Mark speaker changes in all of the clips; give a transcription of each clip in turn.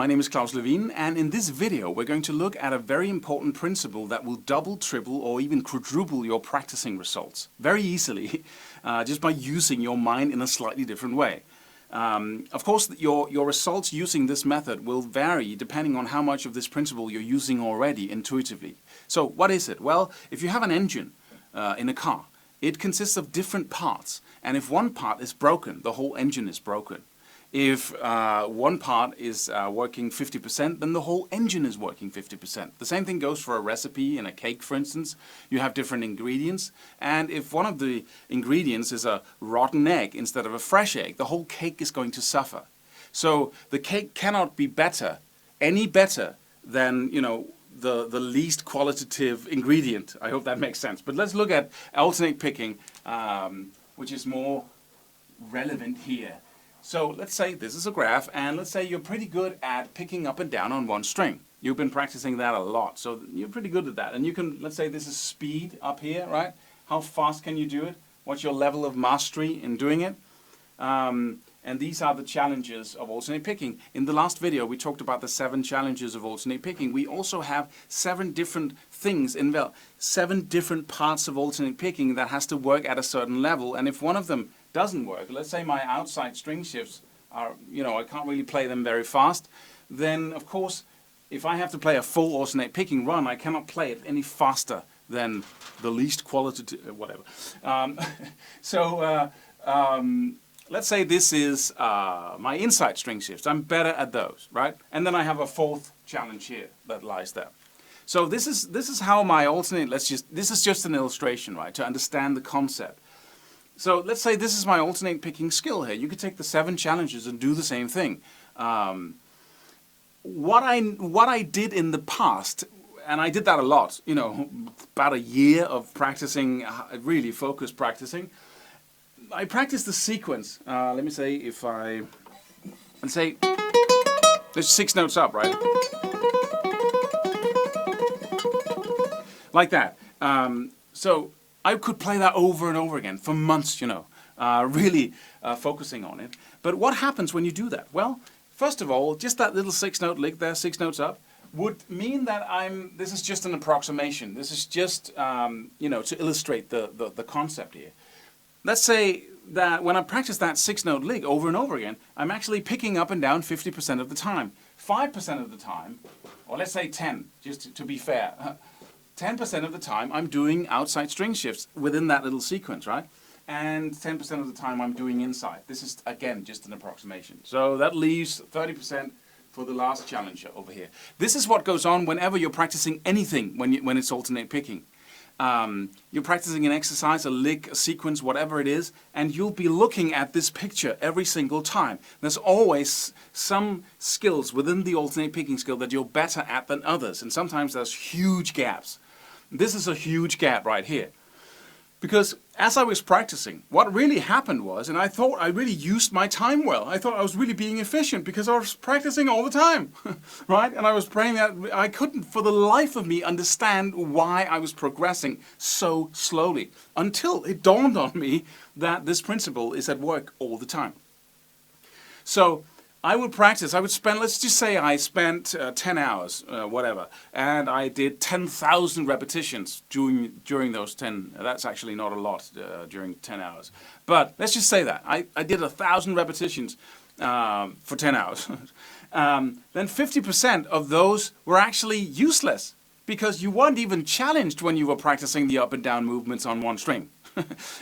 Speaker 1: my name is Klaus Levin, and in this video we're going to look at a very important principle that will double, triple or even quadruple your practicing results very easily just by using your mind in a slightly different way. Of course, your results using this method will vary depending on how much of this principle you're using already intuitively. So what is it? Well, if you have an engine in a car, it consists of different parts, and if one part is broken, the whole engine is broken. If one part is working 50%, then the whole engine is working 50%. The same thing goes for a recipe in a cake, for instance. You have different ingredients, and if one of the ingredients is a rotten egg instead of a fresh egg, the whole cake is going to suffer. So the cake cannot be better, any better than, you know, the least qualitative ingredient. I hope that makes sense. But let's look at alternate picking, which is more relevant here. So let's say this is a graph, and let's say you're pretty good at picking up and down on one string. You've been practicing that a lot, so you're pretty good at that. And you can, let's say this is speed up here, right? How fast can you do it? What's your level of mastery in doing it? And these are the challenges of alternate picking. In the last video, we talked about the 7 challenges of alternate picking. We also have 7 different things, 7 different parts of alternate picking that has to work at a certain level. And if one of them doesn't work, let's say my outside string shifts are, you know, I can't really play them very fast, then of course, if I have to play a full alternate picking run, I cannot play it any faster than the least qualitative, whatever. Let's say this is my inside string shifts. I'm better at those, right? And then I have a 4th challenge here that lies there. So this is how my alternate, this is just an illustration, right, to understand the concept. So let's say this is my alternate picking skill here. You could take the 7 challenges and do the same thing. What I did in the past, and I did that a lot, you know, about a year of practicing, really focused practicing. I practiced the sequence. Let me say let's say there's 6 notes up, right? Like that. So I could play that over and over again for months, you know, really focusing on it. But what happens when you do that? Well, first of all, just that little 6-note lick there, 6 notes up, would mean that this is just an approximation. This is just, you know, to illustrate the concept here. Let's say that when I practice that 6-note lick over and over again, I'm actually picking up and down 50% of the time. 5% of the time, or let's say 10, just to be fair, 10% of the time I'm doing outside string shifts within that little sequence, right? And 10% of the time I'm doing inside. This is, again, just an approximation. So that leaves 30% for the last challenge over here. This is what goes on whenever you're practicing anything when it's alternate picking. You're practicing an exercise, a lick, a sequence, whatever it is, and you'll be looking at this picture every single time. There's always some skills within the alternate picking skill that you're better at than others, and sometimes there's huge gaps. This is a huge gap right here. Because as I was practicing, what really happened was, and I thought I really used my time well. I thought I was really being efficient because I was practicing all the time, right? And I was praying that I couldn't for the life of me understand why I was progressing so slowly until it dawned on me that this principle is at work all the time. So I would practice, I would spend, let's just say I spent 10 hours, whatever, and I did 10,000 repetitions during those 10, that's actually not a lot during 10 hours. But let's just say that, I did 1,000 repetitions for 10 hours. Then 50% of those were actually useless because you weren't even challenged when you were practicing the up and down movements on one string.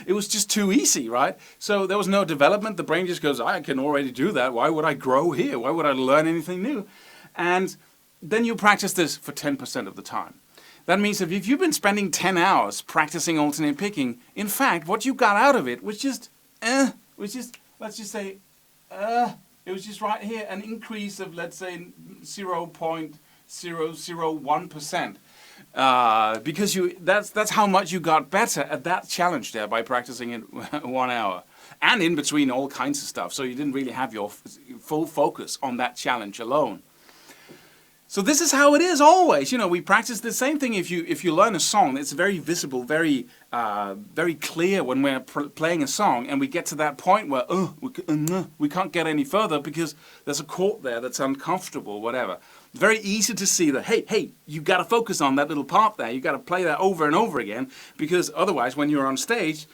Speaker 1: It was just too easy, right? So there was no development. The brain just goes, I can already do that. Why would I grow here? Why would I learn anything new? And then you practice this for 10% of the time. That means if you've been spending 10 hours practicing alternate picking, in fact, what you got out of it was just, let's just say, it was just right here, an increase of, let's say, 0.001%. Because that's how much you got better at that challenge there by practicing it 1 hour. And in between all kinds of stuff, so you didn't really have your full focus on that challenge alone. So this is how it is always. You know, we practice the same thing. If you learn a song, it's very visible, very very clear when we're playing a song, and we get to that point where we can't get any further because there's a chord there that's uncomfortable, whatever. It's very easy to see that, hey, you got to focus on that little part there. You got to play that over and over again, because otherwise, when you're on stage,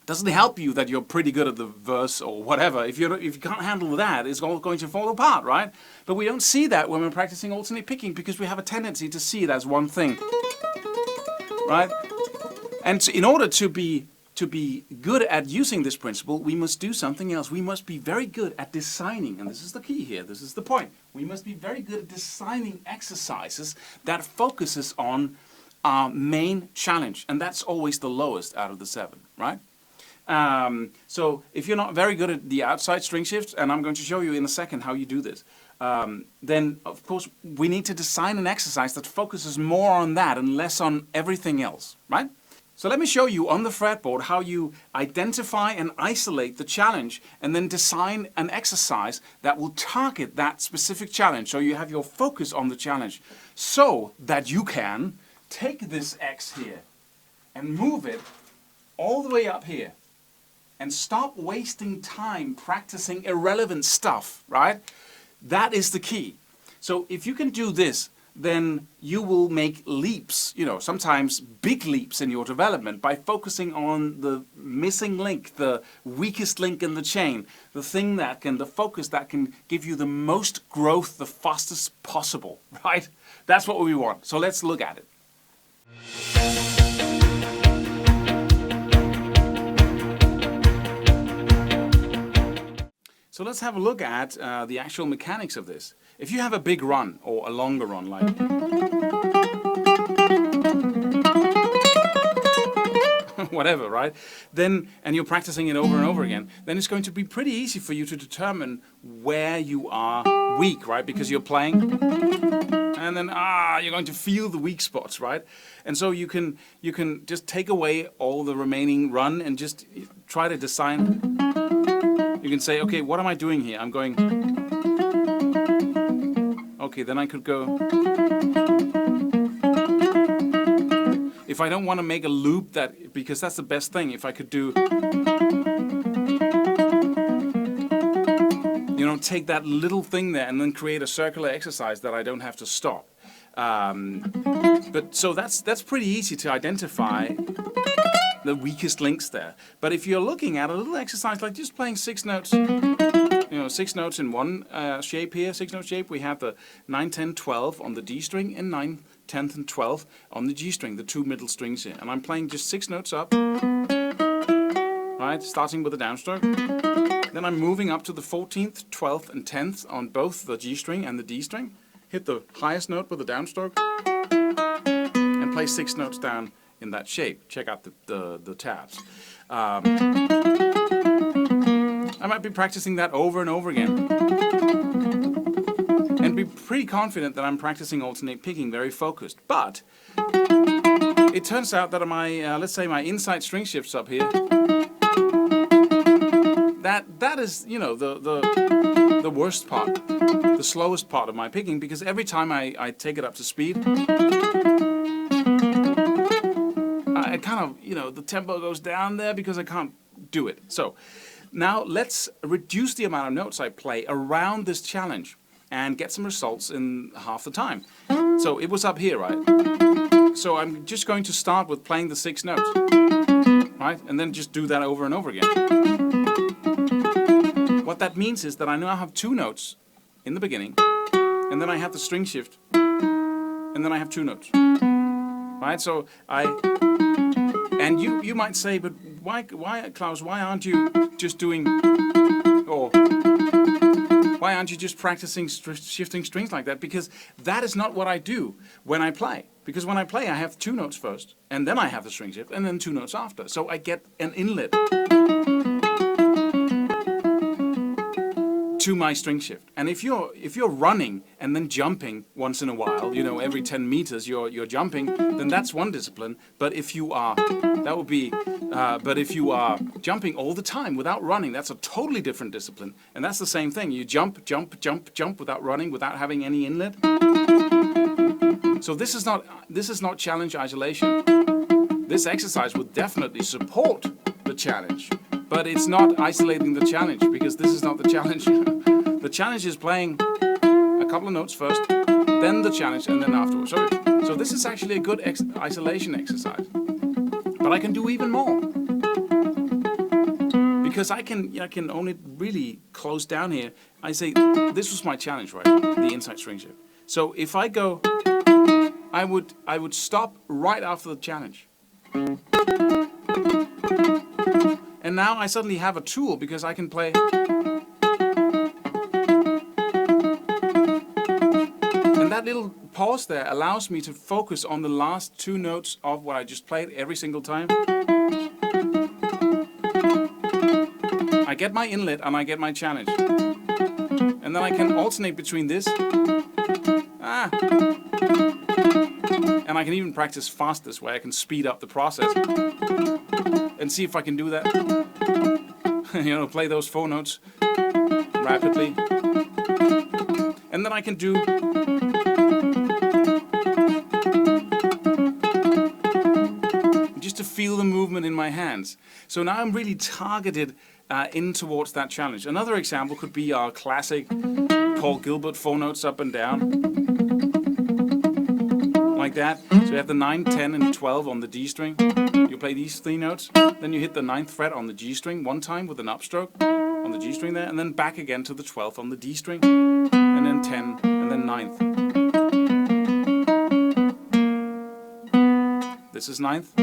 Speaker 1: it doesn't help you that you're pretty good at the verse or whatever. If you can't handle that, it's all going to fall apart, right? But we don't see that when we're practicing alternate picking, because we have a tendency to see it as one thing, right? And in order to be good at using this principle, we must do something else. We must be very good at designing, and this is the key here, this is the point. We must be very good at designing exercises that focuses on our main challenge, and that's always the lowest out of the 7, right? So if you're not very good at the outside string shifts, and I'm going to show you in a second how you do this, then of course we need to design an exercise that focuses more on that and less on everything else, right? So let me show you on the fretboard how you identify and isolate the challenge and then design an exercise that will target that specific challenge. So you have your focus on the challenge so that you can take this X here and move it all the way up here and stop wasting time practicing irrelevant stuff, right? That is the key. So if you can do this, then you will make leaps, you know, sometimes big leaps in your development by focusing on the missing link, the weakest link in the chain, the thing that can, the focus that can give you the most growth the fastest possible, right? That's what we want. So let's look at it. So let's have a look at the actual mechanics of this. If you have a big run or a longer run, like whatever, right? Then, and you're practicing it over and over again, then it's going to be pretty easy for you to determine where you are weak, right? Because you're playing, and then you're going to feel the weak spots, right? And so you can just take away all the remaining run and just try to design. You can say, okay, what am I doing here? I'm going, okay, then I could go, if I don't want to make a loop, that, because that's the best thing, if I could do, you know, take that little thing there and then create a circular exercise that I don't have to stop. But so that's pretty easy to identify the weakest links there. But if you're looking at a little exercise like just playing 6 notes, you know, 6 notes in one shape here, 6-note shape, we have the 9, 10, 12 on the D string and 9, 10th and 12th on the G string, the 2 middle strings here. And I'm playing just 6 notes up, right, starting with the downstroke. Then I'm moving up to the 14th, 12th and 10th on both the G string and the D string. Hit the highest note with the downstroke and play 6 notes down in that shape. Check out the tabs. I might be practicing that over and over again and be pretty confident that I'm practicing alternate picking very focused. But it turns out that my let's say my inside string shifts up here, that is, you know, the worst part, the slowest part of my picking, because every time I take it up to speed, I kind of, you know, the tempo goes down there because I can't do it. So now let's reduce the amount of notes I play around this challenge and get some results in half the time. So it was up here, right? So I'm just going to start with playing the 6 notes, right? And then just do that over and over again. What that means is that I now have 2 notes in the beginning, and then I have the string shift, and then I have 2 notes, right? So and you might say, but why, Klaus, why aren't you just doing, or why aren't you just practicing shifting strings like that? Because that is not what I do when I play. Because when I play, I have 2 notes first, and then I have the string shift, and then 2 notes after. So I get an inlet to my string shift. And if you're running and then jumping once in a while, you know, every 10 meters you're jumping, then that's one discipline. But if you are That would be, but if you are jumping all the time without running, that's a totally different discipline. And that's the same thing. You jump, jump, jump, jump without running, without having any inlet. So this is not challenge isolation. This exercise would definitely support the challenge, but it's not isolating the challenge, because this is not the challenge. The challenge is playing a couple of notes first, then the challenge, and then afterwards. So this is actually a good isolation exercise. But I can do even more, because I can only really close down here. I say this was my challenge, right? The inside string shift. So if I go, I would stop right after the challenge. And now I suddenly have a tool, because I can play. And that little pause there allows me to focus on the last two notes of what I just played every single time. I get my inlet and I get my challenge. And then I can alternate between this. And I can even practice fast this way. I can speed up the process and see if I can do that. Play those 4 notes rapidly. And then I can do just to feel the movement in my hands. So now I'm really targeted in towards that challenge. Another example could be our classic Paul Gilbert 4 notes up and down. Like that. So you have the 9, 10, and 12 on the D string. You play these 3 notes, then you hit the 9th fret on the G string one time with an upstroke on the G string there, and then back again to the 12th on the D string, and then 10, and then 9th. This is 9th,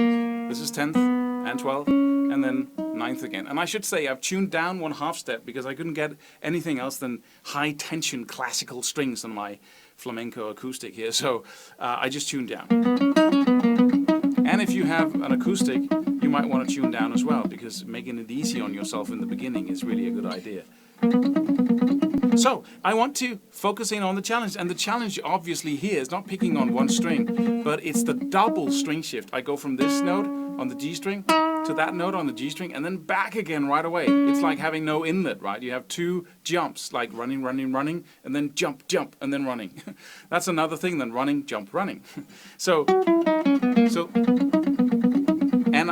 Speaker 1: this is 10th, and 12th, and then 9th again. And I should say I've tuned down 1/2 step, because I couldn't get anything else than high tension classical strings on my flamenco acoustic here, so I just tuned down. And if you have an acoustic, you might want to tune down as well, because making it easy on yourself in the beginning is really a good idea. So I want to focus in on the challenge, and the challenge obviously here is not picking on one string, but it's the double string shift. I go from this note on the G string to that note on the G string, and then back again right away. It's like having no inlet, right? You have 2 jumps, like running, running, running, and then jump, jump, and then running. That's another thing than running, jump, running. And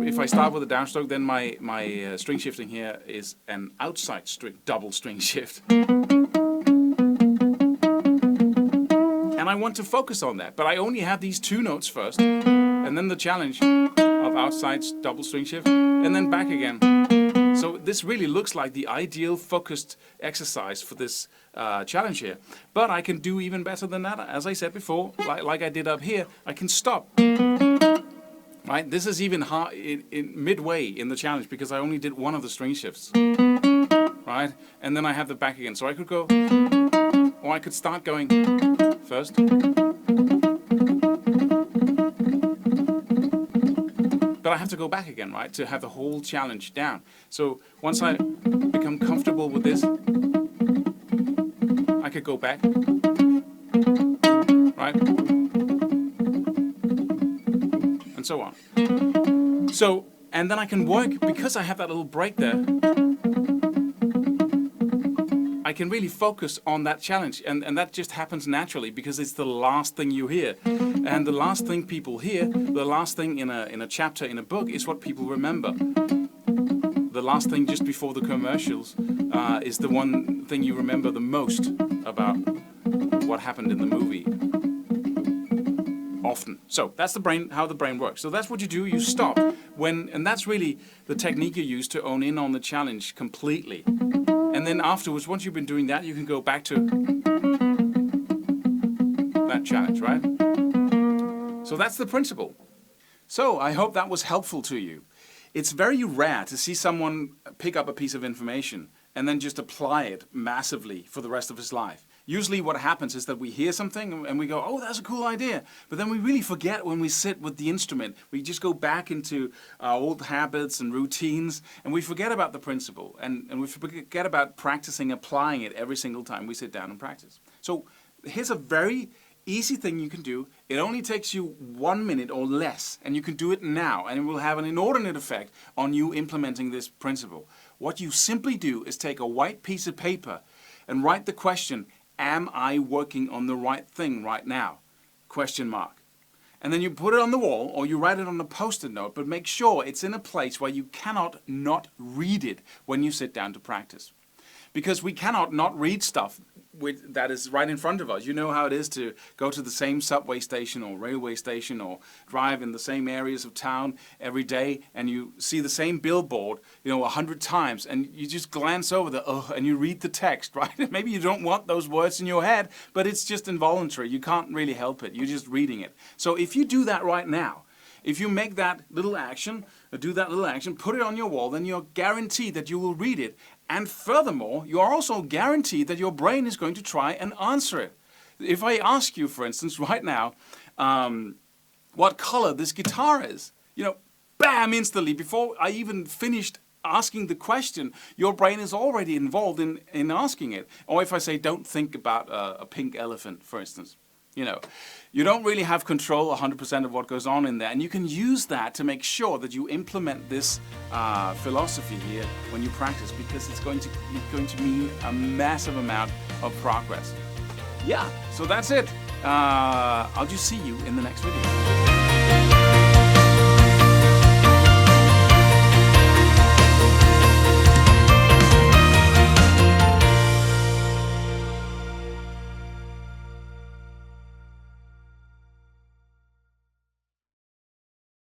Speaker 1: if I start with a downstroke, then my string shifting here is an outside string, double string shift. And I want to focus on that, but I only have these 2 notes first, and then the challenge of outside double string shift, and then back again. So this really looks like the ideal focused exercise for this challenge here. But I can do even better than that. As I said before, like I did up here, I can stop. Right? This is even hard in midway in the challenge, because I only did one of the string shifts. Right? And then I have the back again. So I could go, or I could start going first. But I have to go back again, right, to have the whole challenge down. So once I become comfortable with this, I could go back, right, and so on. So, and then I can work, because I have that little break there, I can really focus on that challenge, and that just happens naturally, because it's the last thing you hear. And the last thing people hear, the last thing in a chapter in a book, is what people remember. The last thing just before the commercials is the one thing you remember the most about what happened in the movie. Often. So that's the brain, how the brain works. So that's what you do, you stop and that's really the technique you use to own in on the challenge completely. And then afterwards, once you've been doing that, you can go back to that challenge, right? So that's the principle. So I hope that was helpful to you. It's very rare to see someone pick up a piece of information and then just apply it massively for the rest of his life. Usually what happens is that we hear something and we go, oh, that's a cool idea. But then we really forget when we sit with the instrument. We just go back into our old habits and routines, and we forget about the principle. And we forget about practicing, applying it every single time we sit down and practice. So here's a very easy thing you can do. It only takes you 1 minute or less, and you can do it now, and it will have an inordinate effect on you implementing this principle. What you simply do is take a white piece of paper and write the question, am I working on the right thing right now? Question mark. And then you put it on the wall, or you write it on a post-it note, but make sure it's in a place where you cannot not read it when you sit down to practice. Because we cannot not read stuff that is right in front of us. You know how it is to go to the same subway station or railway station or drive in the same areas of town every day, and you see the same billboard, 100 times, and you just glance over and you read the text, right? Maybe you don't want those words in your head, but it's just involuntary. You can't really help it. You're just reading it. So if you do that right now, if you make that little action, put it on your wall, then you're guaranteed that you will read it. And furthermore, you are also guaranteed that your brain is going to try and answer it. If I ask you, for instance, right now, what color this guitar is, bam, instantly, before I even finished asking the question, your brain is already involved in asking it. Or if I say, don't think about a pink elephant, for instance. You don't really have control 100% of what goes on in there, and you can use that to make sure that you implement this philosophy here when you practice, because it's going to mean a massive amount of progress. Yeah, so that's it. I'll just see you in the next video.